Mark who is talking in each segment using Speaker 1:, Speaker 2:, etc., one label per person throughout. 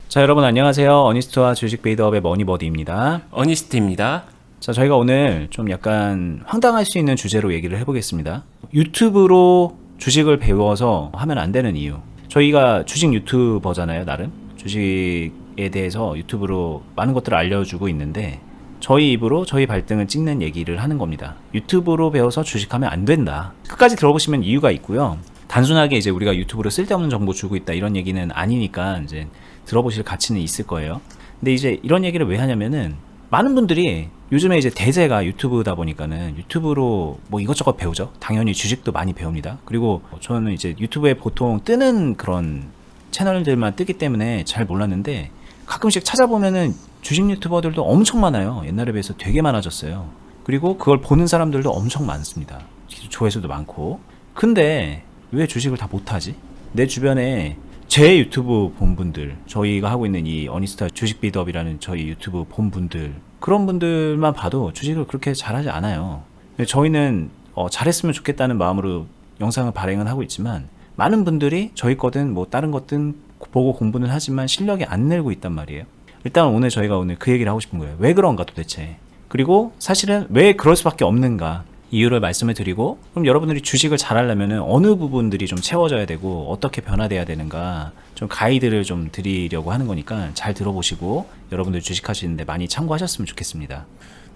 Speaker 1: 자, 여러분 안녕하세요. 어니스트와 주식 베이더업의 머니버디입니다.
Speaker 2: 어니스트입니다.
Speaker 1: 자, 저희가 오늘 좀 약간 황당할 수 있는 주제로 얘기를 해보겠습니다. 유튜브로 주식을 배워서 하면 안 되는 이유. 저희가 주식 유튜버잖아요, 나름. 주식에 대해서 유튜브로 많은 것들을 알려주고 있는데 저희 입으로 저희 발등을 찍는 얘기를 하는 겁니다. 유튜브로 배워서 주식하면 안 된다. 끝까지 들어보시면 이유가 있고요. 단순하게 이제 우리가 유튜브로 쓸데없는 정보 주고 있다 이런 얘기는 아니니까 이제 들어보실 가치는 있을 거예요. 근데 이제 이런 얘기를 왜 하냐면은 많은 분들이 요즘에 이제 대세가 유튜브다 보니까는 유튜브로 뭐 이것저것 배우죠. 당연히 주식도 많이 배웁니다. 그리고 저는 이제 유튜브에 보통 뜨는 그런 채널들만 뜨기 때문에 잘 몰랐는데 가끔씩 찾아보면은 주식 유튜버들도 엄청 많아요. 옛날에 비해서 되게 많아졌어요. 그리고 그걸 보는 사람들도 엄청 많습니다. 조회수도 많고. 근데 왜 주식을 다 못하지? 내 주변에 제 유튜브 본 분들, 저희가 하고 있는 이 어니스타 주식 비드업이라는 저희 유튜브 본 분들, 그런 분들만 봐도 주식을 그렇게 잘하지 않아요. 저희는 잘했으면 좋겠다는 마음으로 영상을 발행은 하고 있지만 많은 분들이 저희 거든 뭐 다른 것든 보고 공부는 하지만 실력이 안 늘고 있단 말이에요. 일단 오늘 저희가 오늘 그 얘기를 하고 싶은 거예요. 왜 그런가 도대체. 그리고 사실은 왜 그럴 수밖에 없는가. 이유를 말씀을 드리고, 그럼 여러분들이 주식을 잘 하려면 어느 부분들이 좀 채워져야 되고 어떻게 변화돼야 되는가 좀 가이드를 좀 드리려고 하는 거니까 잘 들어보시고 여러분들 주식하시는데 많이 참고하셨으면 좋겠습니다.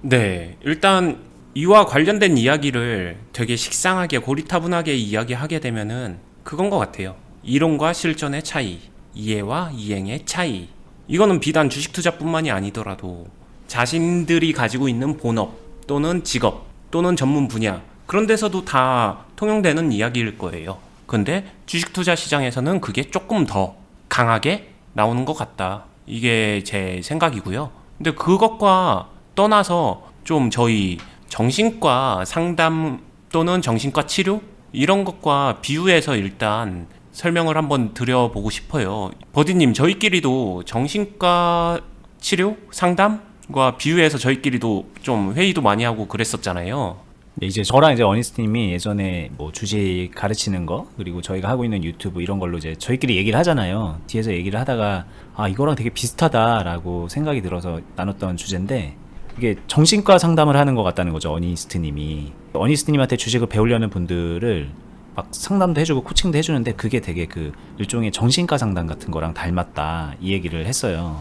Speaker 2: 네, 일단 이와 관련된 이야기를 되게 식상하게 고리타분하게 이야기하게 되면은 그건 것 같아요. 이론과 실전의 차이, 이해와 이행의 차이. 이거는 비단 주식 투자뿐만이 아니더라도 자신들이 가지고 있는 본업 또는 직업 또는 전문 분야 그런 데서도 다 통용되는 이야기일 거예요. 근데 주식 투자 시장에서는 그게 조금 더 강하게 나오는 것 같다. 이게 제 생각이고요. 근데 그것과 떠나서 좀 저희 정신과 상담 또는 정신과 치료 이런 것과 비유해서 일단 설명을 한번 드려보고 싶어요. 버디님, 저희끼리도 정신과 치료 상담과 비유해서 저희끼리도 좀 회의도 많이 하고 그랬었잖아요.
Speaker 1: 네, 이제 저랑 이제 어니스트님이 예전에 뭐 주식 가르치는 거 그리고 저희가 하고 있는 유튜브 이런 걸로 이제 저희끼리 얘기를 하잖아요. 뒤에서 얘기를 하다가 아 이거랑 되게 비슷하다라고 생각이 들어서 나눴던 주제인데 이게 정신과 상담을 하는 것 같다는 거죠. 어니스트님이 어니스트님한테 주식을 배우려는 분들을 막 상담도 해주고 코칭도 해주는데 그게 되게 그 일종의 정신과 상담 같은 거랑 닮았다 이 얘기를 했어요.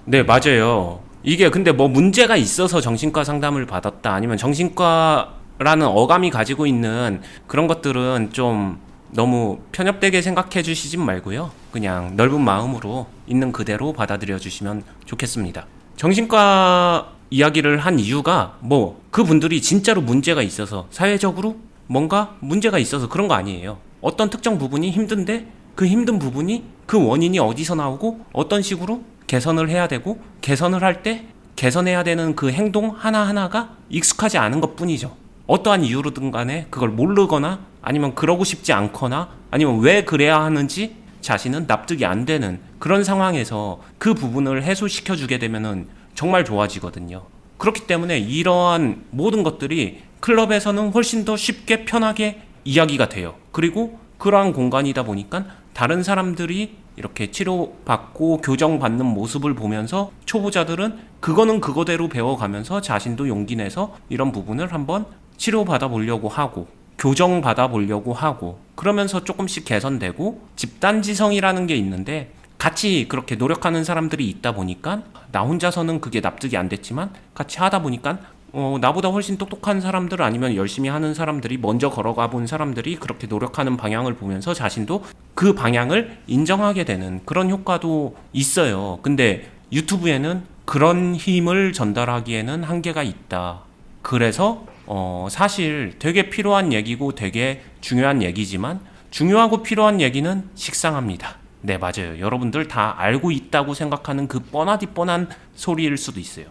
Speaker 2: 네, 맞아요. 이게 근데 뭐 문제가 있어서 정신과 상담을 받았다 아니면 정신과라는 어감이 가지고 있는 그런 것들은 좀 너무 편협되게 생각해 주시진 말고요. 그냥 넓은 마음으로 있는 그대로 받아들여 주시면 좋겠습니다. 정신과 이야기를 한 이유가 뭐 그분들이 진짜로 문제가 있어서 사회적으로 뭔가 문제가 있어서 그런 거 아니에요. 어떤 특정 부분이 힘든데 그 힘든 부분이 그 원인이 어디서 나오고 어떤 식으로 개선을 해야 되고 개선을 할 때 개선해야 되는 그 행동 하나하나가 익숙하지 않은 것 뿐이죠. 어떠한 이유로든 간에 그걸 모르거나 아니면 그러고 싶지 않거나 아니면 왜 그래야 하는지 자신은 납득이 안 되는 그런 상황에서 그 부분을 해소시켜 주게 되면은 정말 좋아지거든요. 그렇기 때문에 이러한 모든 것들이 클럽에서는 훨씬 더 쉽게 편하게 이야기가 돼요. 그리고 그러한 공간이다 보니까 다른 사람들이 이렇게 치료받고 교정받는 모습을 보면서 초보자들은 그거는 그거대로 배워가면서 자신도 용기 내서 이런 부분을 한번 치료받아 보려고 하고 교정받아 보려고 하고 그러면서 조금씩 개선되고 집단지성이라는 게 있는데 같이 그렇게 노력하는 사람들이 있다 보니까 나 혼자서는 그게 납득이 안 됐지만 같이 하다 보니까 나보다 훨씬 똑똑한 사람들 아니면 열심히 하는 사람들이 먼저 걸어가 본 사람들이 그렇게 노력하는 방향을 보면서 자신도 그 방향을 인정하게 되는 그런 효과도 있어요. 근데 유튜브에는 그런 힘을 전달하기에는 한계가 있다. 그래서 사실 되게 필요한 얘기고 되게 중요한 얘기지만 중요하고 필요한 얘기는 식상합니다. 네, 맞아요. 여러분들 다 알고 있다고 생각하는 그 뻔하디 뻔한 소리일 수도 있어요.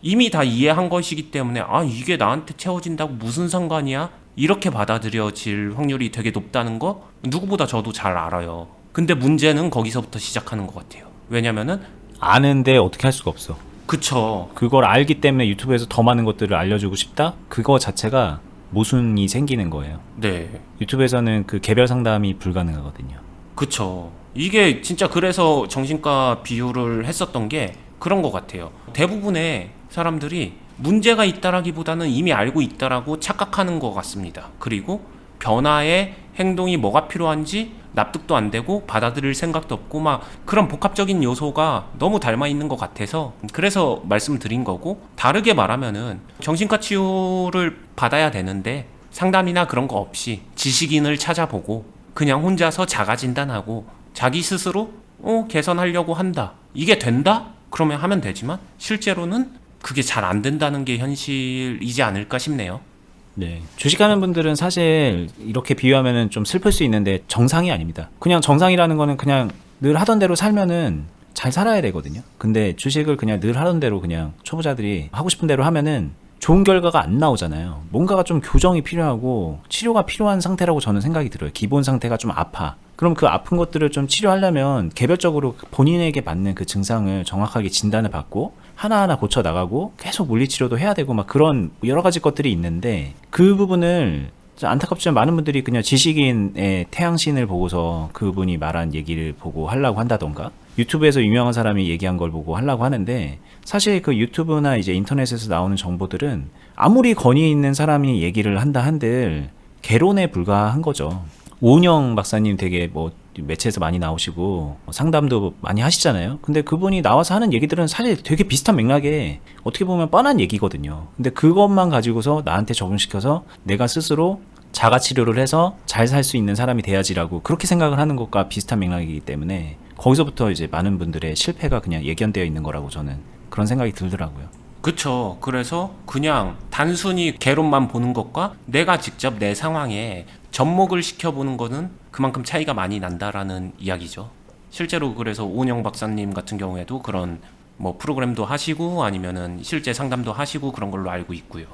Speaker 2: 이미 다 이해한 것이기 때문에 아 이게 나한테 채워진다고 무슨 상관이야? 이렇게 받아들여질 확률이 되게 높다는 거 누구보다 저도 잘 알아요. 근데 문제는 거기서부터 시작하는 것 같아요. 왜냐면은
Speaker 1: 아는데 어떻게 할 수가 없어.
Speaker 2: 그쵸.
Speaker 1: 그걸 알기 때문에 유튜브에서 더 많은 것들을 알려주고 싶다? 그거 자체가 모순이 생기는 거예요.
Speaker 2: 네.
Speaker 1: 유튜브에서는 그 개별 상담이 불가능하거든요.
Speaker 2: 그쵸. 이게 진짜 그래서 정신과 비유를 했었던 게 그런 것 같아요. 대부분의 사람들이 문제가 있다라기보다는 이미 알고 있다라고 착각하는 것 같습니다. 그리고 변화의 행동이 뭐가 필요한지 납득도 안 되고 받아들일 생각도 없고 막 그런 복합적인 요소가 너무 닮아 있는 것 같아서 그래서 말씀드린 거고, 다르게 말하면은 정신과 치료를 받아야 되는데 상담이나 그런 거 없이 지식인을 찾아보고 그냥 혼자서 자가 진단하고 자기 스스로 개선하려고 한다. 이게 된다? 그러면 하면 되지만 실제로는 그게 잘 안 된다는 게 현실이지 않을까 싶네요.
Speaker 1: 네. 주식하는 분들은 사실 이렇게 비유하면은 좀 슬플 수 있는데 정상이 아닙니다. 그냥 정상이라는 거는 그냥 늘 하던 대로 살면은 잘 살아야 되거든요. 근데 주식을 그냥 늘 하던 대로 그냥 초보자들이 하고 싶은 대로 하면은 좋은 결과가 안 나오잖아요. 뭔가가 좀 교정이 필요하고 치료가 필요한 상태라고 저는 생각이 들어요. 기본 상태가 좀 아파. 그럼 그 아픈 것들을 좀 치료하려면 개별적으로 본인에게 맞는 그 증상을 정확하게 진단을 받고 하나하나 고쳐 나가고 계속 물리치료도 해야 되고 막 그런 여러 가지 것들이 있는데, 그 부분을 안타깝지만 많은 분들이 그냥 지식인의 태양신을 보고서 그분이 말한 얘기를 보고 하려고 한다던가 유튜브에서 유명한 사람이 얘기한 걸 보고 하려고 하는데, 사실 그 유튜브나 이제 인터넷에서 나오는 정보들은 아무리 권위 있는 사람이 얘기를 한다 한들 개론에 불과한 거죠. 오은영 박사님 되게 뭐 매체에서 많이 나오시고 상담도 많이 하시잖아요. 근데 그분이 나와서 하는 얘기들은 사실 되게 비슷한 맥락에 어떻게 보면 뻔한 얘기거든요. 근데 그것만 가지고서 나한테 적용시켜서 내가 스스로 자가치료를 해서 잘 살 수 있는 사람이 돼야지라고 그렇게 생각을 하는 것과 비슷한 맥락이기 때문에 거기서부터 이제 많은 분들의 실패가 그냥 예견되어 있는 거라고 저는 그런 생각이 들더라고요.
Speaker 2: 그쵸. 그래서 그냥 단순히 개론만 보는 것과 내가 직접 내 상황에 접목을 시켜보는 거는 그만큼 차이가 많이 난다라는 이야기죠. 실제로 그래서 오은영 박사님 같은 경우에도 그런 뭐 프로그램도 하시고 아니면은 실제 상담도 하시고 그런 걸로 알고 있고요.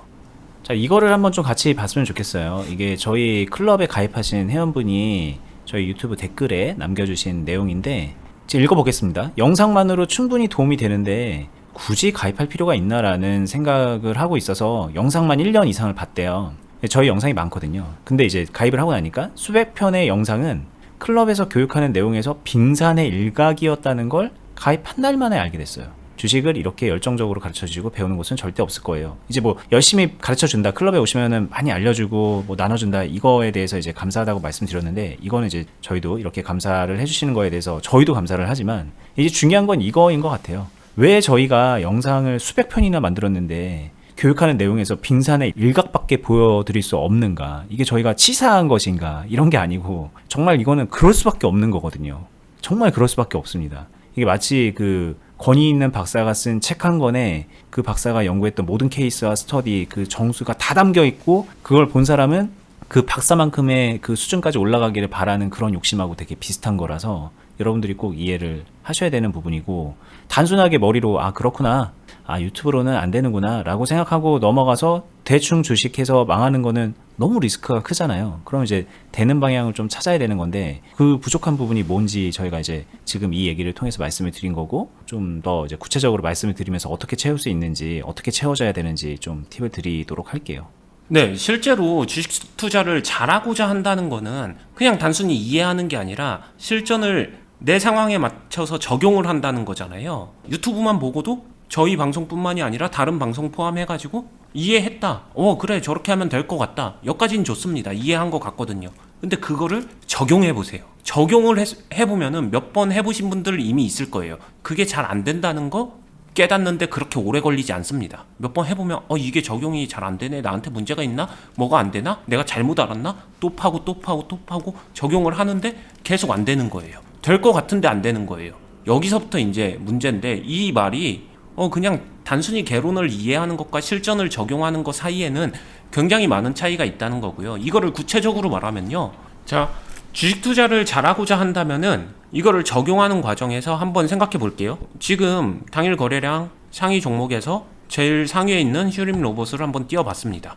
Speaker 1: 자, 이거를 한번 좀 같이 봤으면 좋겠어요. 이게 저희 클럽에 가입하신 회원분이 저희 유튜브 댓글에 남겨주신 내용인데 제가 읽어보겠습니다. 영상만으로 충분히 도움이 되는데 굳이 가입할 필요가 있나라는 생각을 하고 있어서 영상만 1년 이상을 봤대요. 저희 영상이 많거든요. 근데 이제 가입을 하고 나니까 수백 편의 영상은 클럽에서 교육하는 내용에서 빙산의 일각이었다는 걸 가입 한 달 만에 알게 됐어요. 주식을 이렇게 열정적으로 가르쳐주고 배우는 곳은 절대 없을 거예요. 이제 뭐 열심히 가르쳐준다, 클럽에 오시면은 많이 알려주고 뭐 나눠준다, 이거에 대해서 이제 감사하다고 말씀드렸는데, 이거는 이제 저희도 이렇게 감사를 해주시는 거에 대해서 저희도 감사를 하지만 이제 중요한 건 이거인 것 같아요. 왜 저희가 영상을 수백 편이나 만들었는데 교육하는 내용에서 빙산의 일각밖에 보여드릴 수 없는가? 이게 저희가 치사한 것인가? 이런 게 아니고 정말 이거는 그럴 수밖에 없는 거거든요. 정말 그럴 수밖에 없습니다. 이게 마치 그 권위 있는 박사가 쓴 책 한 권에 그 박사가 연구했던 모든 케이스와 스터디 그 정수가 다 담겨 있고 그걸 본 사람은 그 박사만큼의 그 수준까지 올라가기를 바라는 그런 욕심하고 되게 비슷한 거라서 여러분들이 꼭 이해를 하셔야 되는 부분이고, 단순하게 머리로 아 그렇구나, 아 유튜브로는 안 되는구나 라고 생각하고 넘어가서 대충 주식해서 망하는 거는 너무 리스크가 크잖아요. 그럼 이제 되는 방향을 좀 찾아야 되는 건데 그 부족한 부분이 뭔지 저희가 이제 지금 이 얘기를 통해서 말씀을 드린 거고, 좀 더 이제 구체적으로 말씀을 드리면서 어떻게 채울 수 있는지, 어떻게 채워져야 되는지 좀 팁을 드리도록 할게요.
Speaker 2: 네, 실제로 주식 투자를 잘하고자 한다는 거는 그냥 단순히 이해하는 게 아니라 실전을 내 상황에 맞춰서 적용을 한다는 거잖아요. 유튜브만 보고도 저희 방송뿐만이 아니라 다른 방송 포함해가지고 이해했다. 그래, 저렇게 하면 될 것 같다. 여기까지는 좋습니다. 이해한 것 같거든요. 근데 그거를 적용해보세요. 적용을 해보면은 몇 번 해보신 분들 이미 있을 거예요. 그게 잘 안 된다는 거 깨닫는데 그렇게 오래 걸리지 않습니다. 몇 번 해보면 이게 적용이 잘 안 되네, 나한테 문제가 있나, 뭐가 안 되나, 내가 잘못 알았나, 또 파고 또 파고 또 파고 적용을 하는데 계속 안 되는 거예요. 될 것 같은데 안 되는 거예요. 여기서부터 이제 문제인데, 이 말이 그냥 단순히 개론을 이해하는 것과 실전을 적용하는 것 사이에는 굉장히 많은 차이가 있다는 거고요. 이거를 구체적으로 말하면요, 자, 주식 투자를 잘하고자 한다면은 이거를 적용하는 과정에서 한번 생각해 볼게요. 지금 당일 거래량 상위 종목에서 제일 상위에 있는 휴림 로봇을 한번 띄워봤습니다.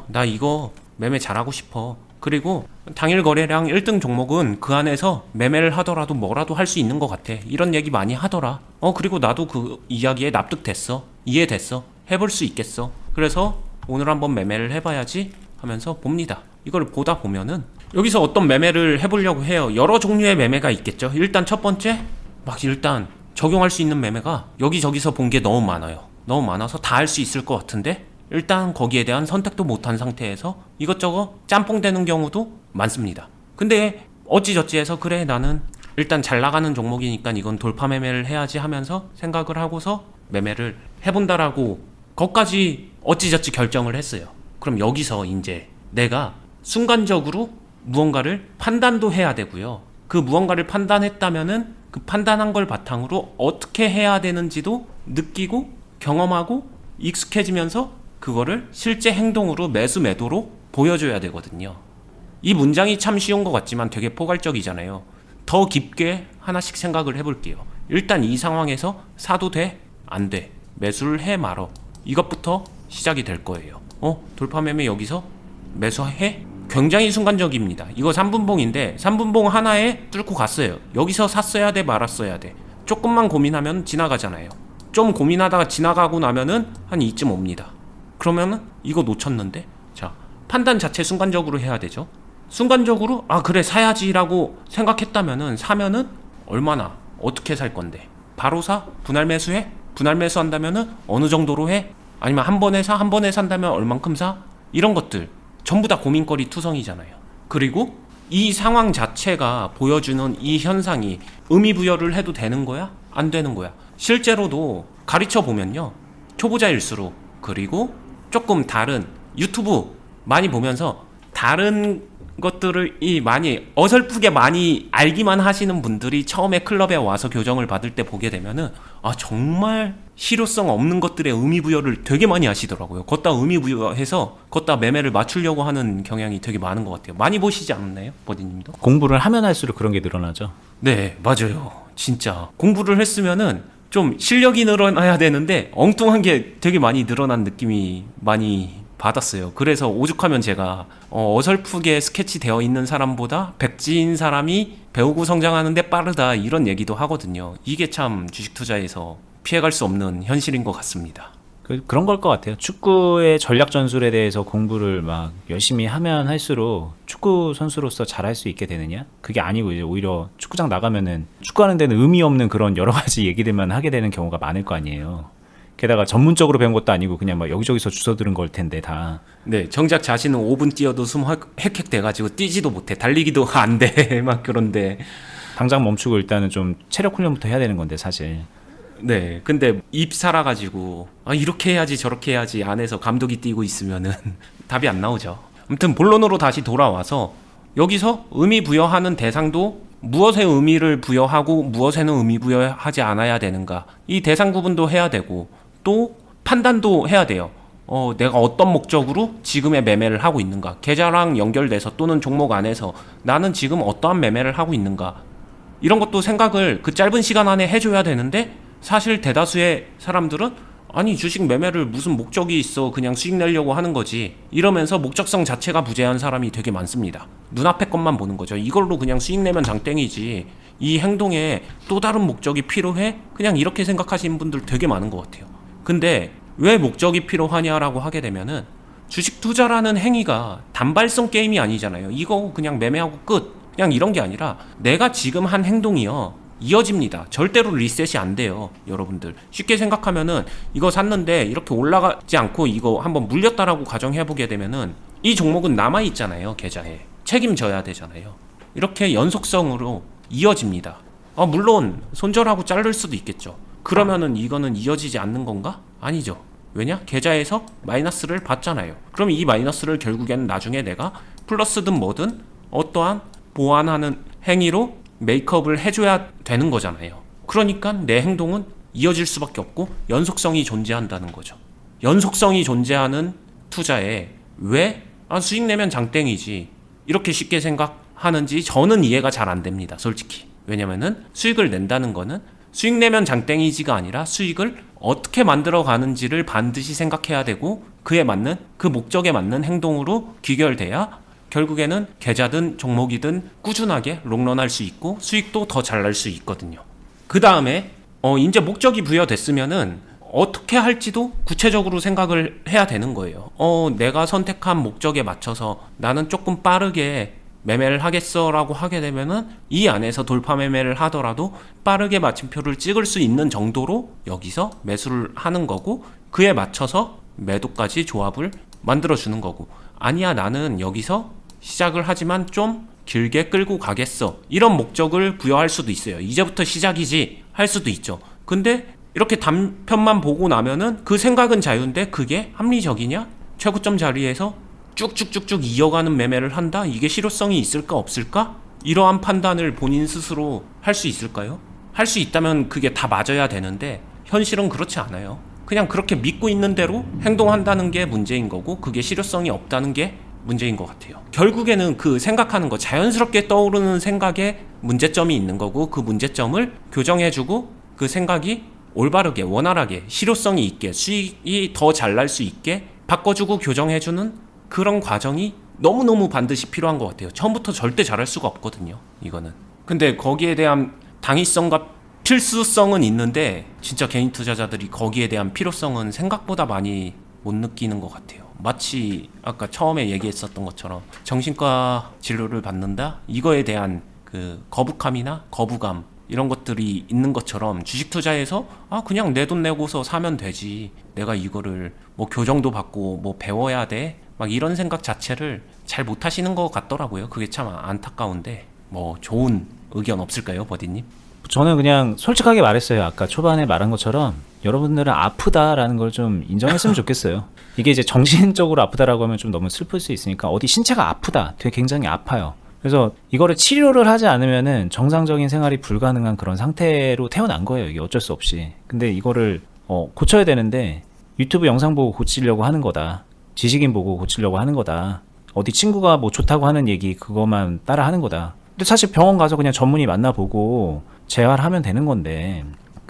Speaker 2: 나 이거 매매 잘하고 싶어. 그리고 당일 거래량 1등 종목은 그 안에서 매매를 하더라도 뭐라도 할 수 있는 것 같아. 이런 얘기 많이 하더라. 그리고 나도 그 이야기에 납득됐어. 이해됐어. 해볼 수 있겠어. 그래서 오늘 한번 매매를 해봐야지 하면서 봅니다. 이걸 보다 보면은 여기서 어떤 매매를 해보려고 해요. 여러 종류의 매매가 있겠죠. 일단 첫 번째, 막 일단 적용할 수 있는 매매가 여기저기서 본 게 너무 많아요. 너무 많아서 다 할 수 있을 것 같은데 일단 거기에 대한 선택도 못한 상태에서 이것저것 짬뽕 되는 경우도 많습니다. 근데 어찌저찌 해서 그래 나는 일단 잘 나가는 종목이니까 이건 돌파 매매를 해야지 하면서 생각을 하고서 매매를 해본다라고 거기까지 어찌저찌 결정을 했어요. 그럼 여기서 이제 내가 순간적으로 무언가를 판단도 해야 되고요. 그 무언가를 판단했다면은 그 판단한 걸 바탕으로 어떻게 해야 되는지도 느끼고 경험하고 익숙해지면서 그거를 실제 행동으로 매수 매도로 보여줘야 되거든요. 이 문장이 참 쉬운 것 같지만 되게 포괄적이잖아요. 더 깊게 하나씩 생각을 해볼게요. 일단 이 상황에서 사도 돼? 안 돼? 매수를 해 말어? 이것부터 시작이 될 거예요. 돌파 매매 여기서 매수해? 굉장히 순간적입니다. 이거 3분봉인데 3분봉 하나에 뚫고 갔어요. 여기서 샀어야 돼 말았어야 돼? 조금만 고민하면 지나가잖아요. 좀 고민하다가 지나가고 나면은 한 이쯤 옵니다. 그러면은 이거 놓쳤는데 자 판단 자체 순간적으로 해야 되죠. 순간적으로 아 그래 사야지 라고 생각했다면은 사면은 얼마나 어떻게 살 건데 바로 사? 분할 매수해? 분할 매수한다면은 어느 정도로 해? 아니면 한 번에 사? 한 번에 산다면 얼만큼 사? 이런 것들 전부 다 고민거리 투성이잖아요. 그리고 이 상황 자체가 보여주는 이 현상이 의미부여를 해도 되는 거야? 안 되는 거야? 실제로도 가르쳐 보면요. 초보자일수록 그리고 조금 다른 유튜브 많이 보면서 다른 것들을 많이 어설프게 많이 알기만 하시는 분들이 처음에 클럽에 와서 교정을 받을 때 보게 되면은 아 정말 실효성 없는 것들의 의미부여를 되게 많이 하시더라고요. 걷다 의미부여해서 걷다 매매를 맞추려고 하는 경향이 되게 많은 것 같아요. 많이 보시지 않나요, 버디님도?
Speaker 1: 공부를 하면 할수록 그런 게 늘어나죠.
Speaker 2: 네, 맞아요. 진짜 공부를 했으면은 좀 실력이 늘어나야 되는데 엉뚱한 게 되게 많이 늘어난 느낌이 많이 받았어요. 그래서 오죽하면 제가 어설프게 스케치 되어 있는 사람보다 백지인 사람이 배우고 성장하는데 빠르다 이런 얘기도 하거든요. 이게 참 주식 투자에서 피해갈 수 없는 현실인 것 같습니다.
Speaker 1: 그런 걸 것 같아요. 축구의 전략 전술에 대해서 공부를 막 열심히 하면 할수록 축구 선수로서 잘할 수 있게 되느냐? 그게 아니고 이제 오히려 축구장 나가면은 축구하는 데는 의미 없는 그런 여러 가지 얘기들만 하게 되는 경우가 많을 거 아니에요. 게다가 전문적으로 배운 것도 아니고 그냥 막 여기저기서 주워 들은 걸 텐데 다.
Speaker 2: 네, 정작 자신은 5분 뛰어도 숨 헥헥 돼가지고 뛰지도 못해, 달리기도 안 돼, 막 그런데.
Speaker 1: 당장 멈추고 일단은 좀 체력 훈련부터 해야 되는 건데 사실.
Speaker 2: 네, 근데 입 살아가지고 아 이렇게 해야지 저렇게 해야지 안에서 감독이 뛰고 있으면은 답이 안 나오죠. 아무튼 본론으로 다시 돌아와서 여기서 의미 부여하는 대상도 무엇에 의미를 부여하고 무엇에는 의미 부여하지 않아야 되는가 이 대상 구분도 해야 되고 또 판단도 해야 돼요. 내가 어떤 목적으로 지금의 매매를 하고 있는가 계좌랑 연결돼서 또는 종목 안에서 나는 지금 어떠한 매매를 하고 있는가 이런 것도 생각을 그 짧은 시간 안에 해줘야 되는데 사실 대다수의 사람들은 아니 주식 매매를 무슨 목적이 있어 그냥 수익 내려고 하는 거지 이러면서 목적성 자체가 부재한 사람이 되게 많습니다. 눈앞의 것만 보는 거죠. 이걸로 그냥 수익 내면 장땡이지 이 행동에 또 다른 목적이 필요해? 그냥 이렇게 생각하시는 분들 되게 많은 것 같아요. 근데 왜 목적이 필요하냐라고 하게 되면은 주식 투자라는 행위가 단발성 게임이 아니잖아요. 이거 그냥 매매하고 끝 그냥 이런 게 아니라 내가 지금 한 행동이요 이어집니다. 절대로 리셋이 안 돼요. 여러분들 쉽게 생각하면은 이거 샀는데 이렇게 올라가지 않고 이거 한번 물렸다라고 가정해보게 되면은 이 종목은 남아있잖아요. 계좌에 책임져야 되잖아요. 이렇게 연속성으로 이어집니다. 물론 손절하고 자를 수도 있겠죠. 그러면은 이거는 이어지지 않는 건가? 아니죠. 왜냐? 계좌에서 마이너스를 받잖아요. 그럼 이 마이너스를 결국에는 나중에 내가 플러스든 뭐든 어떠한 보완하는 행위로 메이크업을 해줘야 되는 거잖아요. 그러니까 내 행동은 이어질 수밖에 없고 연속성이 존재한다는 거죠. 연속성이 존재하는 투자에 왜 수익 내면 장땡이지 이렇게 쉽게 생각하는지 저는 이해가 잘 안 됩니다. 솔직히. 왜냐면은 수익을 낸다는 거는 수익 내면 장땡이지가 아니라 수익을 어떻게 만들어 가는지를 반드시 생각해야 되고 그에 맞는 그 목적에 맞는 행동으로 귀결돼야 결국에는 계좌든 종목이든 꾸준하게 롱런할 수 있고 수익도 더 잘 날 수 있거든요. 그 다음에 이제 목적이 부여됐으면은 어떻게 할지도 구체적으로 생각을 해야 되는 거예요. 내가 선택한 목적에 맞춰서 나는 조금 빠르게 매매를 하겠어라고 하게 되면은 이 안에서 돌파 매매를 하더라도 빠르게 마침표를 찍을 수 있는 정도로 여기서 매수를 하는 거고, 그에 맞춰서 매도까지 조합을 만들어 주는 거고, 아니야 나는 여기서 시작을 하지만 좀 길게 끌고 가겠어, 이런 목적을 부여할 수도 있어요. 이제부터 시작이지 할 수도 있죠. 근데 이렇게 단편만 보고 나면은 그 생각은 자유인데 그게 합리적이냐? 최고점 자리에서 쭉쭉쭉쭉 이어가는 매매를 한다? 이게 실효성이 있을까 없을까? 이러한 판단을 본인 스스로 할 수 있을까요? 할 수 있다면 그게 다 맞아야 되는데 현실은 그렇지 않아요. 그냥 그렇게 믿고 있는 대로 행동한다는 게 문제인 거고, 그게 실효성이 없다는 게 문제인 것 같아요. 결국에는 그 생각하는 거, 자연스럽게 떠오르는 생각에 문제점이 있는 거고, 그 문제점을 교정해주고 그 생각이 올바르게 원활하게 실효성이 있게 수익이 더 잘 날 수 있게 바꿔주고 교정해주는 그런 과정이 너무너무 반드시 필요한 것 같아요. 처음부터 절대 잘할 수가 없거든요, 이거는. 근데 거기에 대한 당위성과 필수성은 있는데 진짜 개인 투자자들이 거기에 대한 필요성은 생각보다 많이 못 느끼는 것 같아요. 마치 아까 처음에 얘기했었던 것처럼 정신과 진료를 받는다? 이거에 대한 그 거북함이나 거부감, 이런 것들이 있는 것처럼 주식 투자에서 그냥 내 돈 내고서 사면 되지, 내가 이거를 뭐 교정도 받고 뭐 배워야 돼, 막 이런 생각 자체를 잘 못하시는 것 같더라고요. 그게 참 안타까운데, 뭐 좋은 의견 없을까요, 버디님?
Speaker 1: 저는 그냥 솔직하게 말했어요. 아까 초반에 말한 것처럼 여러분들은 아프다라는 걸 좀 인정했으면 좋겠어요. 이게 이제 정신적으로 아프다라고 하면 좀 너무 슬플 수 있으니까, 어디 신체가 아프다, 되게 굉장히 아파요. 그래서 이거를 치료를 하지 않으면은 정상적인 생활이 불가능한 그런 상태로 태어난 거예요. 이게 어쩔 수 없이. 근데 이거를 고쳐야 되는데 유튜브 영상 보고 고치려고 하는 거다, 지식인 보고 고치려고 하는 거다, 어디 친구가 뭐 좋다고 하는 얘기 그것만 따라 하는 거다. 근데 사실 병원 가서 그냥 전문의 만나보고 재활을 하면 되는 건데,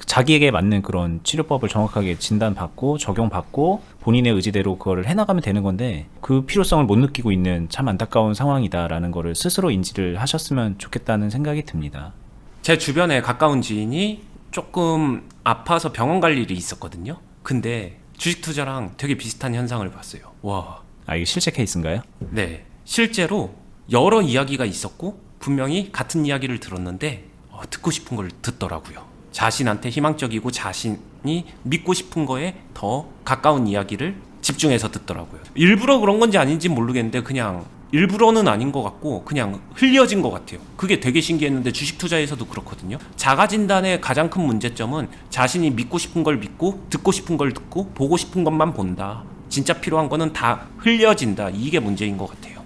Speaker 1: 자기에게 맞는 그런 치료법을 정확하게 진단받고 적용받고 본인의 의지대로 그거를 해나가면 되는 건데, 그 필요성을 못 느끼고 있는 참 안타까운 상황이다라는 거를 스스로 인지를 하셨으면 좋겠다는 생각이 듭니다.
Speaker 2: 제 주변에 가까운 지인이 조금 아파서 병원 갈 일이 있었거든요. 근데 주식 투자랑 되게 비슷한 현상을 봤어요. 와.
Speaker 1: 이게 실제 케이스인가요?
Speaker 2: 네. 실제로 여러 이야기가 있었고 분명히 같은 이야기를 들었는데 듣고 싶은 걸 듣더라고요. 자신한테 희망적이고 자신이 믿고 싶은 거에 더 가까운 이야기를 집중해서 듣더라고요. 일부러 그런 건지 아닌지 모르겠는데 그냥 일부러는 아닌 것 같고 그냥 흘려진 것 같아요. 그게 되게 신기했는데 주식 투자에서도 그렇거든요. 자가진단의 가장 큰 문제점은 자신이 믿고 싶은 걸 믿고 듣고 싶은 걸 듣고 보고 싶은 것만 본다. 진짜 필요한 거는 다 흘려진다. 이게 문제인 것 같아요.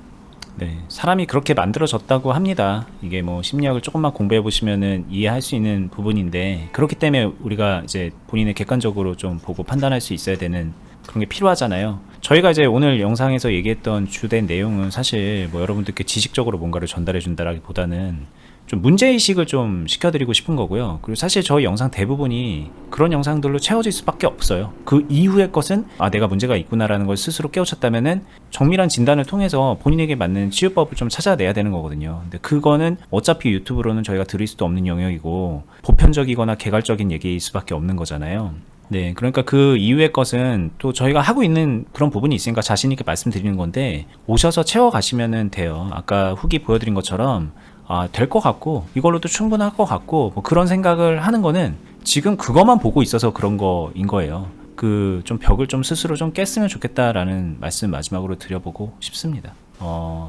Speaker 1: 네, 사람이 그렇게 만들어졌다고 합니다. 이게 뭐 심리학을 조금만 공부해 보시면은 이해할 수 있는 부분인데, 그렇기 때문에 우리가 이제 본인을 객관적으로 좀 보고 판단할 수 있어야 되는 그런 게 필요하잖아요. 저희가 이제 오늘 영상에서 얘기했던 주된 내용은 사실 뭐 여러분들께 지식적으로 뭔가를 전달해 준다라기보다는 좀 문제의식을 좀 시켜드리고 싶은 거고요. 그리고 사실 저희 영상 대부분이 그런 영상들로 채워질 수밖에 없어요. 그 이후의 것은 내가 문제가 있구나라는 걸 스스로 깨우쳤다면은 정밀한 진단을 통해서 본인에게 맞는 치유법을 좀 찾아내야 되는 거거든요. 근데 그거는 어차피 유튜브로는 저희가 드릴 수도 없는 영역이고 보편적이거나 개괄적인 얘기일 수밖에 없는 거잖아요. 네, 그러니까 그 이후의 것은 또 저희가 하고 있는 그런 부분이 있으니까 자신 있게 말씀드리는 건데, 오셔서 채워가시면 돼요. 아까 후기 보여드린 것처럼 될 것 같고 이걸로도 충분할 것 같고 뭐 그런 생각을 하는 거는 지금 그것만 보고 있어서 그런 거인 거예요. 그 좀 벽을 좀 스스로 좀 깼으면 좋겠다라는 말씀 마지막으로 드려보고 싶습니다.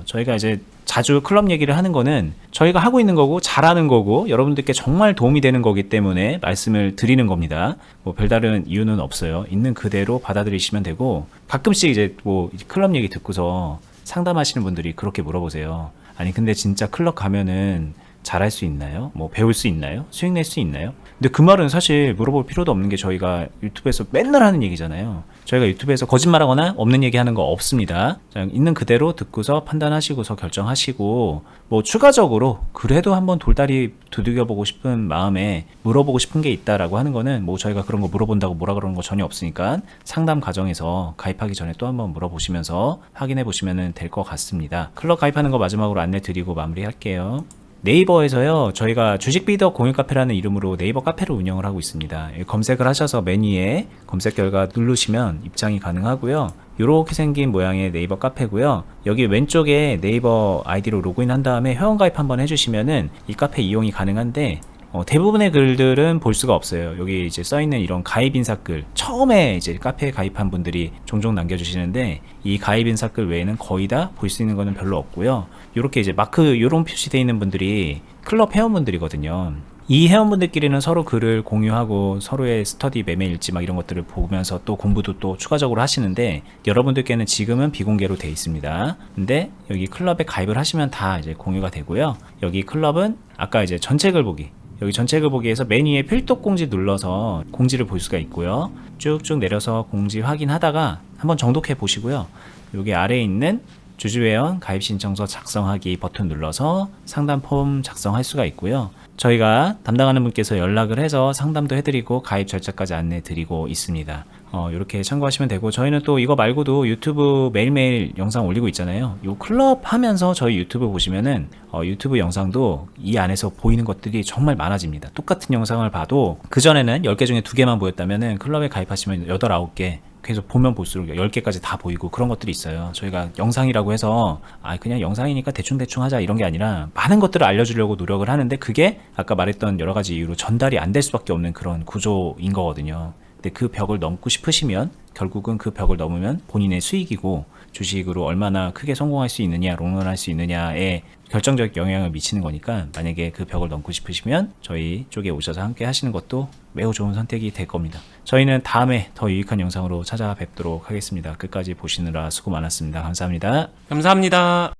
Speaker 1: 저희가 이제 자주 클럽 얘기를 하는 거는 저희가 하고 있는 거고 잘하는 거고 여러분들께 정말 도움이 되는 거기 때문에 말씀을 드리는 겁니다. 뭐 별다른 이유는 없어요. 있는 그대로 받아들이시면 되고, 가끔씩 이제 뭐 클럽 얘기 듣고서 상담하시는 분들이 그렇게 물어보세요. 아니 근데 진짜 클럽 가면은 잘할 수 있나요? 뭐 배울 수 있나요? 수익 낼 수 있나요? 근데 그 말은 사실 물어볼 필요도 없는 게 저희가 유튜브에서 맨날 하는 얘기잖아요. 저희가 유튜브에서 거짓말하거나 없는 얘기하는 거 없습니다. 그냥 있는 그대로 듣고서 판단하시고서 결정하시고, 뭐 추가적으로 그래도 한번 돌다리 두들겨보고 싶은 마음에 물어보고 싶은 게 있다라고 하는 거는 뭐 저희가 그런 거 물어본다고 뭐라 그러는 거 전혀 없으니까 상담 과정에서 가입하기 전에 또 한번 물어보시면서 확인해 보시면 될 것 같습니다. 클럽 가입하는 거 마지막으로 안내 드리고 마무리할게요. 네이버에서요, 저희가 주식비더 공유 카페라는 이름으로 네이버 카페를 운영을 하고 있습니다. 검색을 하셔서 맨 위에 검색 결과 누르시면 입장이 가능하고요. 이렇게 생긴 모양의 네이버 카페고요. 여기 왼쪽에 네이버 아이디로 로그인 한 다음에 회원가입 한번 해주시면은 이 카페 이용이 가능한데, 대부분의 글들은 볼 수가 없어요. 여기 이제 써있는 이런 가입 인사글, 처음에 이제 카페에 가입한 분들이 종종 남겨주시는데, 이 가입 인사글 외에는 거의 다 볼 수 있는 거는 별로 없고요. 이렇게 이제 마크 요런 표시되어 있는 분들이 클럽 회원분들이거든요. 이 회원분들끼리는 서로 글을 공유하고 서로의 스터디 매매 일지 막 이런 것들을 보면서 또 공부도 또 추가적으로 하시는데, 여러분들께는 지금은 비공개로 되어 있습니다. 근데 여기 클럽에 가입을 하시면 다 이제 공유가 되고요. 여기 클럽은 아까 이제 전체 글 보기, 여기 전체 글 보기에서 맨 위에 필독 공지 눌러서 공지를 볼 수가 있고요. 쭉쭉 내려서 공지 확인하다가 한번 정독해 보시고요. 여기 아래에 있는 주주회원 가입 신청서 작성하기 버튼 눌러서 상담 폼 작성할 수가 있고요. 저희가 담당하는 분께서 연락을 해서 상담도 해드리고 가입 절차까지 안내 드리고 있습니다. 이렇게 참고하시면 되고, 저희는 또 이거 말고도 유튜브 매일매일 영상 올리고 있잖아요. 요 클럽 하면서 저희 유튜브 보시면은 유튜브 영상도 이 안에서 보이는 것들이 정말 많아집니다. 똑같은 영상을 봐도 그전에는 10개 중에 2개만 보였다면은 클럽에 가입하시면 8, 9개 계속 보면 볼수록 10개까지 다 보이고 그런 것들이 있어요. 저희가 영상이라고 해서 그냥 영상이니까 대충대충 하자 이런 게 아니라 많은 것들을 알려주려고 노력을 하는데, 그게 아까 말했던 여러 가지 이유로 전달이 안 될 수밖에 없는 그런 구조인 거거든요. 근데 그 벽을 넘고 싶으시면 결국은 그 벽을 넘으면 본인의 수익이고, 주식으로 얼마나 크게 성공할 수 있느냐, 롱런할 수 있느냐에 결정적 영향을 미치는 거니까, 만약에 그 벽을 넘고 싶으시면 저희 쪽에 오셔서 함께 하시는 것도 매우 좋은 선택이 될 겁니다. 저희는 다음에 더 유익한 영상으로 찾아뵙도록 하겠습니다. 끝까지 보시느라 수고 많았습니다. 감사합니다.
Speaker 2: 감사합니다.